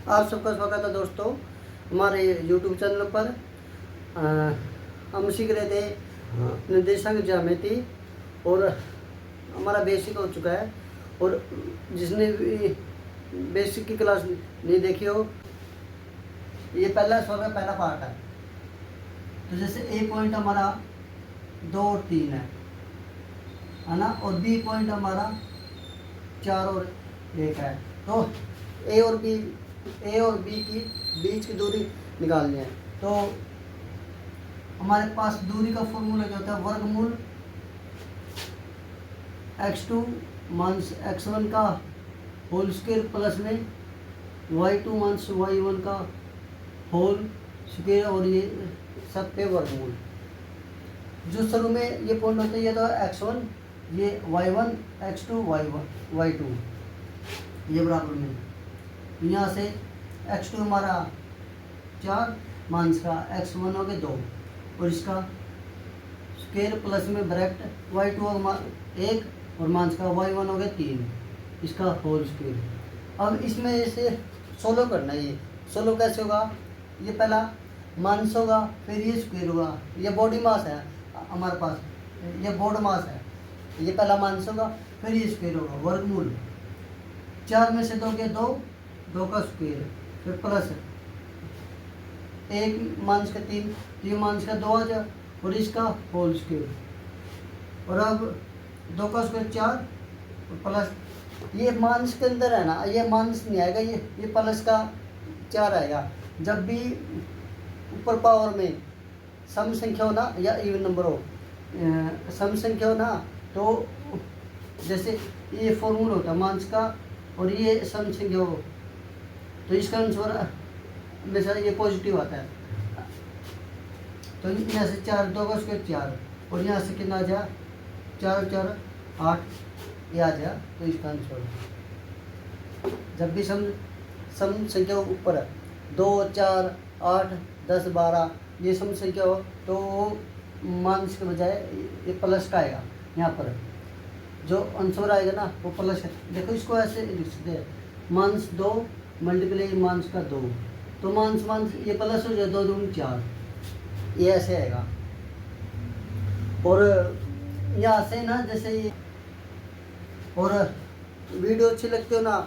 आप सबका स्वागत है दोस्तों हमारे YouTube चैनल पर। हम सीख रहे थे निर्देशांक ज्यामिति और हमारा बेसिक हो चुका है। और जिसने भी बेसिक की क्लास नहीं देखी हो, ये पहला सवाल का पहला पार्ट है। तो जैसे ए पॉइंट हमारा 2 और 3 है ना, और बी पॉइंट हमारा 4 और 1 है। तो ए और बी की बीच की दूरी निकालनी है। तो हमारे पास दूरी का फॉर्मूला क्या होता है, वर्गमूल x2 माइनस x1 का होल स्क्वायर प्लस में y2 माइनस y1 का होल स्क्वायर, और ये सब पे वर्गमूल। जो शुरू में ये पॉइंट होते हैं, ये तो x1, ये y1, x2, y2, ये बराबर में। यहाँ से x2 हमारा 4 माइनस का x1 हो गया 2, और इसका स्क्वायर प्लस में ब्रैकेट y2 1 और माइनस का y1 हो गया 3, इसका होल स्क्वायर। अब इसमें इसे सोल्व करना है। ये सोल्व कैसे होगा, ये पहला माइनस होगा, फिर ये स्क्वायर होगा। ये बॉडी मास है हमारे पास, ये बोर्ड मास है। ये पहला माइनस होगा, फिर ये स्क्वायर होगा, वर्गमूल 4 में से 2 के 2 का स्क्वायर, फिर प्लस 1 माइनस का 3, 3 माइनस का 2 आ जाए, और इसका होल स्क्वायर। और अब 2 का स्क्वायर 4 और प्लस, ये माइनस के अंदर है ना, ये माइनस नहीं आएगा, ये प्लस का 4 आएगा। जब भी ऊपर पावर में सम संख्या हो ना, या इवन नंबर हो, सम संख्या हो ना, तो जैसे ये फॉर्मूला होता है माइनस का, और ये सम संख्या हो, तो इसका आंसर हमेशा ये पॉजिटिव आता है। तो यहाँ से 4, 2 का स्क्वायर 4, और यहाँ से कितना आ जाए 4 4 8, ये आ जाए। तो इसका आंसर जब भी सम संख्या ऊपर है, 2 4 8 10 12, ये सम संख्या हो, तो माइनस के बजाय ये प्लस का आएगा। यहाँ पर जो आंसर आएगा ना, वो प्लस है। देखो इसको ऐसे लिख सकते हैं, माइनस 2 मल्टीप्लाई माइनस का 2, तो माइनस ये प्लस हो जाए, 2 दूनी 4, ये ऐसे आएगा। और यहाँ से ना, जैसे ये, और वीडियो अच्छी लगती हो ना,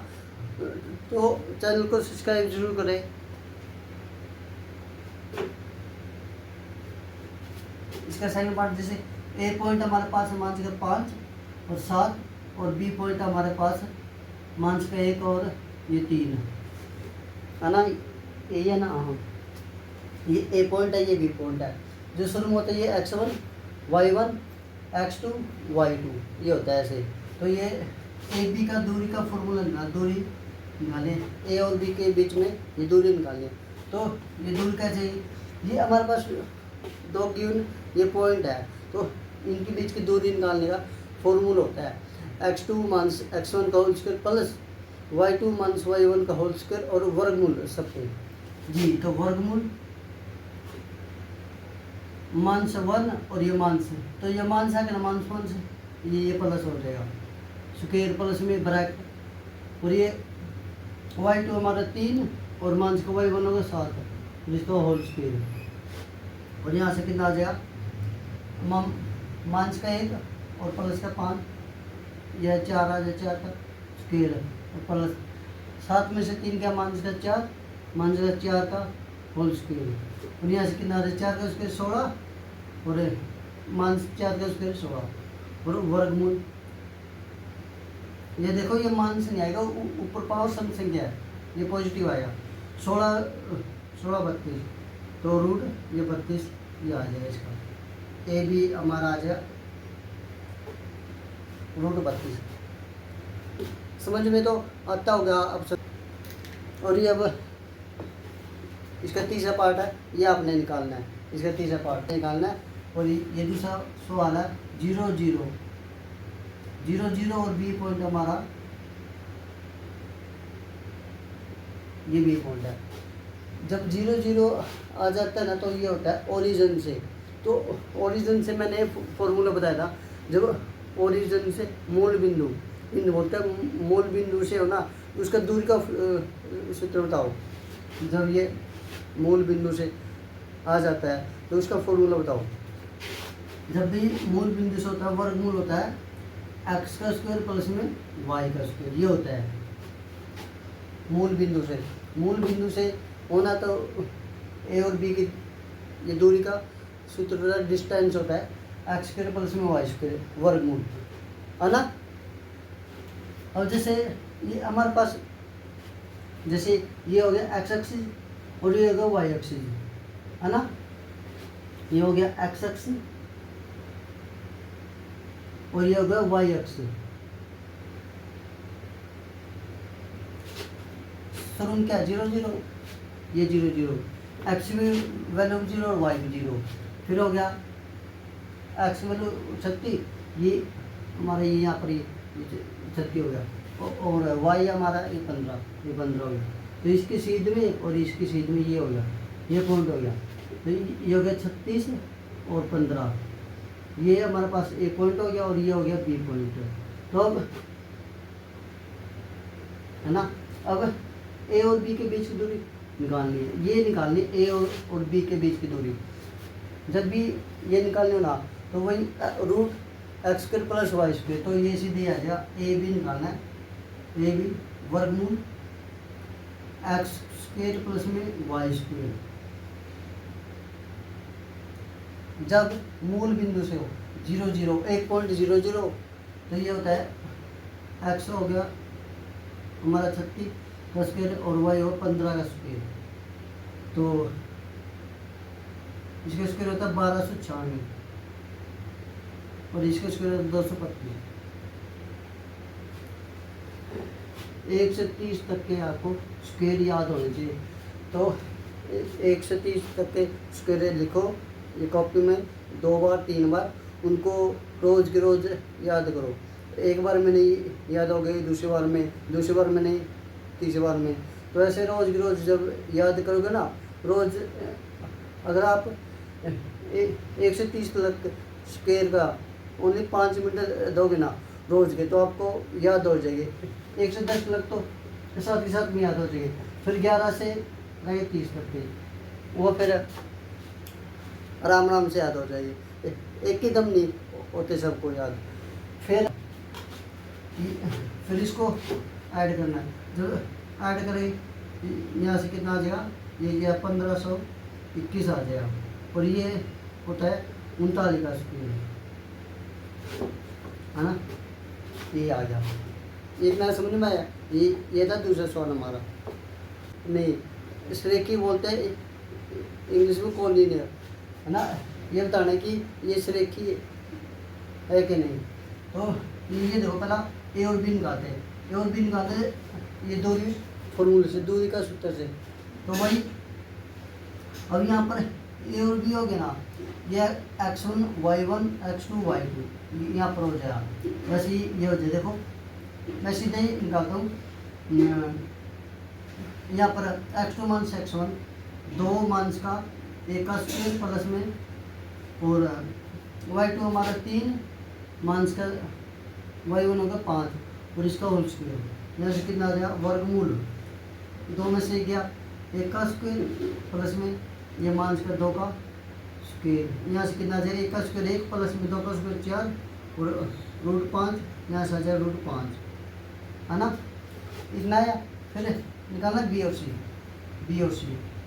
तो चैनल को सब्सक्राइब जरूर करें। इसका सेकंड पार्ट, जैसे ए पॉइंट हमारे पास है माइनस का 5 और 7, और बी पॉइंट हमारे पास माइनस का 1 और ये 3 है ना, ये है ना। हाँ, ये ए पॉइंट है, ये बी पॉइंट है। जो शुरू में होता है ये x1 y1 x2 y2, ये होता है ऐसे। तो ये ए बी का दूरी का फॉर्मूला दूरी निकालें, ए और बी के बीच में ये दूरी निकालें। तो ये दूरी कैसे, ये हमारे पास 2 गिवन ये पॉइंट है, तो इनके बीच की दूरी निकालने का फॉर्मूला होता है x2 माइनस x1 का whole square plus y2 minus y1 का होल स्क्वायर, और वर्गमूल सबके जी। तो वर्गमूल माइनस 1 और ये माइनस, तो ये माइनस आ गया ना, माइनस 1 ये प्लस हो जाएगा, स्क्वायर प्लस में ब्रैकेट, और ये y2 हमारा 3 और माइनस का y1 होगा 7, जिसका होल स्क्वायर। और यहाँ से कितना आ जाएगा, माइनस का 1 और प्लस का 5, यह 4 आ जाए, 4 का स्क्वायर और प्लस 7 में से 3 का माइनस का 4, माइनस का 4 का होल स्क्वायर। और यहाँ से कितना आ जाए, 4 का स्क्वायर 16, और माइनस 4 का स्क्वायर 16, और वर्गमूल। ये देखो ये माइनस नहीं आएगा, ऊपर पावर सम संख्या है, ये पॉजिटिव आएगा। 16 32, तो रूट ये 32 ये आ जाएगा। इसका ए भी हमारा आ जाएगा रूट 32। समझ में तो आता होगा अब सब। और ये अब इसका तीसरा पार्ट है, ये आपने निकालना है, इसका तीसरा पार्ट निकालना है। और ये दूसरा सवाल है 0 0 0 0, और बी पॉइंट हमारा ये बी पॉइंट है। जब 0 0 आ जाता है ना, तो ये होता है ओरिजिन से। तो ओरिजिन से मैंने फॉर्मूला बताया था, जब ओरिजिन से मूल बिंदु बोलते हैं, मूल बिंदु से हो ना, उसका दूरी का सूत्र बताओ। जब ये मूल बिंदु से आ जाता है तो उसका फॉर्मूला बताओ। जब भी मूल बिंदु से होता है वर्गमूल होता है एक्स का स्क्वायर प्लस में वाई का स्क्वायर, ये होता है मूल बिंदु से। मूल बिंदु से होना तो ए और बी की ये दूरी का सूत्र डिस्टेंस होता है एक्स स्क्वायर प्लस में वाई स्क्वायर वर्गमूल, है ना। और जैसे ये हमारे पास जैसे ये हो गया एक्स एक्सिस और ये हो गया वाई एक्सिस, है ना। ये हो गया एक्स एक्सिस और ये हो गया वाई एक्सिस। शुरू क्या 0 0, ये 0 0, एक्स भी वैल्यू 0 और वाई भी 0। फिर हो गया एक्स वैल्यू 36, ये हमारा ये यहाँ पर ये 36 हो गया और वाई हमारा ये 15 हो गया। तो इसकी सीध में और इसकी सीध में ये हो गया, ये पॉइंट हो गया। तो ये हो गया 36 और 15, ये हमारे पास ए पॉइंट हो गया और ये हो गया बी पॉइंट। तो अब है ना, अब ए और बी के बीच की दूरी निकालनी है, ये निकालनी है ए और बी के बीच की दूरी। जब भी ये निकालनी हो ना तो वही root X square plus Y square, तो ये सीधे आ जाएगा ए बी निकालना है, ए बी वर्गमूल एक्स स्क्वायर प्लस में वाई स्क्वायर। जब मूल बिंदु से हो 0 0 1.00 तो ये होता है एक्स हो गया हमारा 36 का स्क्वायर और वाई हो 15 का स्क्वायर, तो इसका स्क्वायर होता है 1296 और इसका स्क्वायर होता है 225। 1 से 30 तक के आपको स्क्वायर याद होने चाहिए। तो 1 से 30 तक के स्क्वायर लिखो ये कॉपी में 2 बार 3 बार, उनको रोज़ के रोज़ याद करो। एक बार में नहीं याद हो गई, दूसरी बार में नहीं, तीसरी बार में। तो ऐसे रोज़ के रोज़ जब याद करोगे ना, रोज़ अगर आप 1 से 30 तक स्क्वायर का ओनली 5 मिनट दोगे ना रोज़ के, तो आपको याद हो जाएगी। 1 से 10 तक तो साथ ही साथ में याद हो जाएगी। फिर 11 से 30 तक के वो फिर आराम से याद हो जाएगी, एक ही दम नहीं होते सबको याद। फिर इसको ऐड करना है। जब ऐड करें यहाँ से कितना आ जाएगा, ये गया 1521 आ जाएगा और ये होता है 39 का स्क्वायर, है ना। ये आ गया, इतना समझ में आया। ये था दूसरा सवाल हमारा। नहीं, इस रेखी बोलते हैं इंग्लिश में कोलिनियर, है ना। ये बताना है कि ये रेखी है कि नहीं। तो ये देखो पहला ए और बी निकालते हैं, ए और बी निकालते हैं ये दूरी फॉर्मूले से, दूरी का सूत्र से। तो वही अब यहाँ पर ए और बी हो गया ना, ये x1 y1 x2 y2 यहाँ पर हो जाएगा। वैसे ये हो जाए, देखो मैं सीधे ही निकालता हूँ। यहाँ पर x2 माइनस x1 2 माइनस का एक का स्क्वायर प्लस में और y2 हमारा 3 माइनस का y1 होगा 5 और इसका होल स्क्वायर। यहाँ से कितना आ गया वर्गमूल 2 में से गया एक का स्क्वायर प्लस में ये माइनस का 2 का स्क्वायर। यहाँ से कितना आ जाएगा 1 का स्क्वायर 1 प्लस में 2 का स्क्वायर 4 और रूट 5, यहाँ से आ जाएगा रूट 5, है ना। इतना आया। फिर निकालना बी और सी,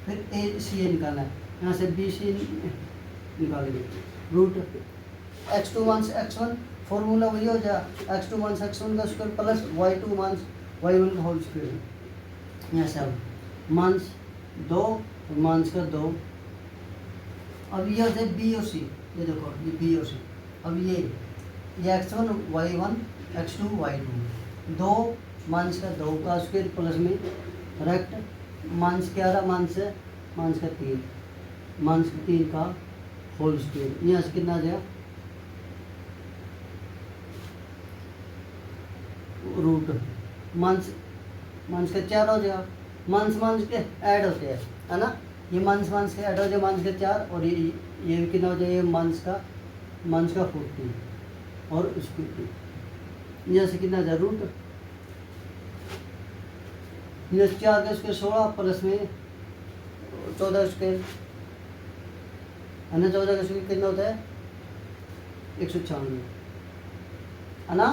फिर ए सी ए निकालना है। यहाँ से बी सी निकालेंगे। Root x2 minus x1 formula वही हो जाएगा x2 माइनस x1 का square plus y2 minus y1 का होल स्क्वायर। यहाँ से अब माइनस 2 और माइनस का 2। अब ये हो जाए बी और सी, ये देखो ये बी और सी। अब ये x1 y1 x2 y2 2 minus का 2 का स्क्वायर प्लस में रेक्ट माइनस 11 माइनस का 3 का होल स्क्वायर। यहाँ से कितना आ जाएगा रूट माइनस का 4 हो जाएगा। माइनस के ऐड होते हैं, है ना। ये माइनस के ऐड हो जाए माइनस के 4 और ये भी कितना हो जाए माइनस का 14 और उसके यहाँ से कितना आ जाए रूट ये 4 का स्क्वायर 16 प्लस में 14 स्क्वायर है ना, 14 का स्क्वायर कितना होता है 196 है ना।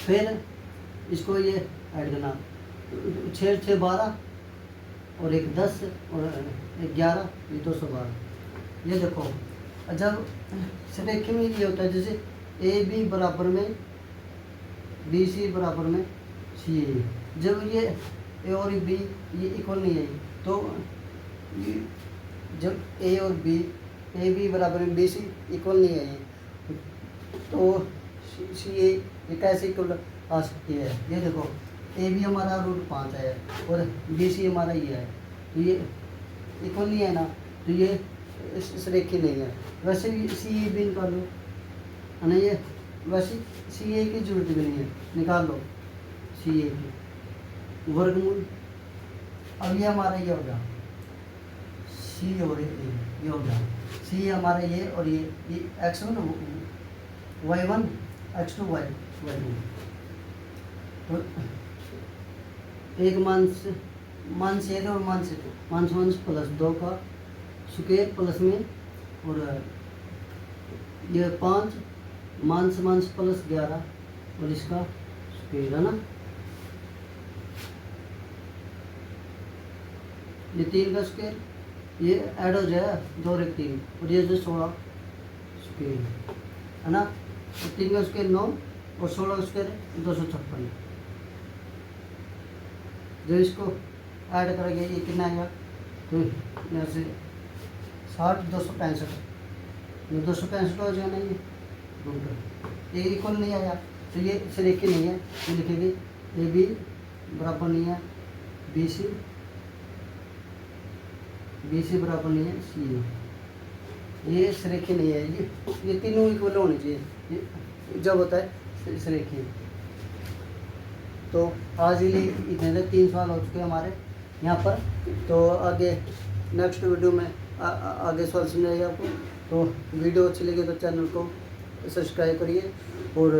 फिर इसको ये ऐड करना 6 6 12 और एक 10 और एक 11, ये 212। ये देखो जब सरेखे में ये होता है जैसे ए बी बराबर में बी सी बराबर में सी ए, जब ये ए और बी ये इक्वल नहीं है तो जब ए और बी ए बी बराबर में बी सी इक्वल नहीं है तो सी ए ये कैसे इक्वल आ सकती है। ये देखो ए बी हमारा √5 है और बी सी हमारा ये है, तो ये इक्वल नहीं है ना, तो ये इस रेखी नहीं है। वैसे सी ए भी निकाल लो है ना, ये वैसे सी ए की जरूरत भी नहीं है, निकाल लो सी ए की वर्गमूल। अब ये हमारा ये हो गया सी और ये हो गया सी हमारा ये और ये x1 y1 x2 y2। तो एक मान से एक और मान से प्लस 2 का स्क्वायर प्लस में और ये 5 मान से प्लस 11 और इसका स्क्वायर है ना, ये 3 का स्क्वायर ये ऐड हो जाए 2 और 3 और ये जो 16 स्क्वायर है ना, 3 का स्क्वायर 9 और 16 का स्क्वायर 256। जब इसको ऐड करेंगे ये कितना आएगा, तो यहाँ से 60 265 ये 265 हो जाना, ये इक्वल नहीं आया तो ये सरेखे नहीं है, ये लिखेंगे ए बी बराबर नहीं है बी सी बराबर नहीं है सी ए, ये सरेखे नहीं है, ये तीनों इक्वल होने चाहिए ये जब होता है सरेखे। तो आज के लिए इतने 3 सवाल हो चुके हैं हमारे यहाँ पर, तो आगे नेक्स्ट वीडियो में आगे सवाल समझाइए आपको। तो वीडियो अच्छी लगी तो चैनल को सब्सक्राइब करिए और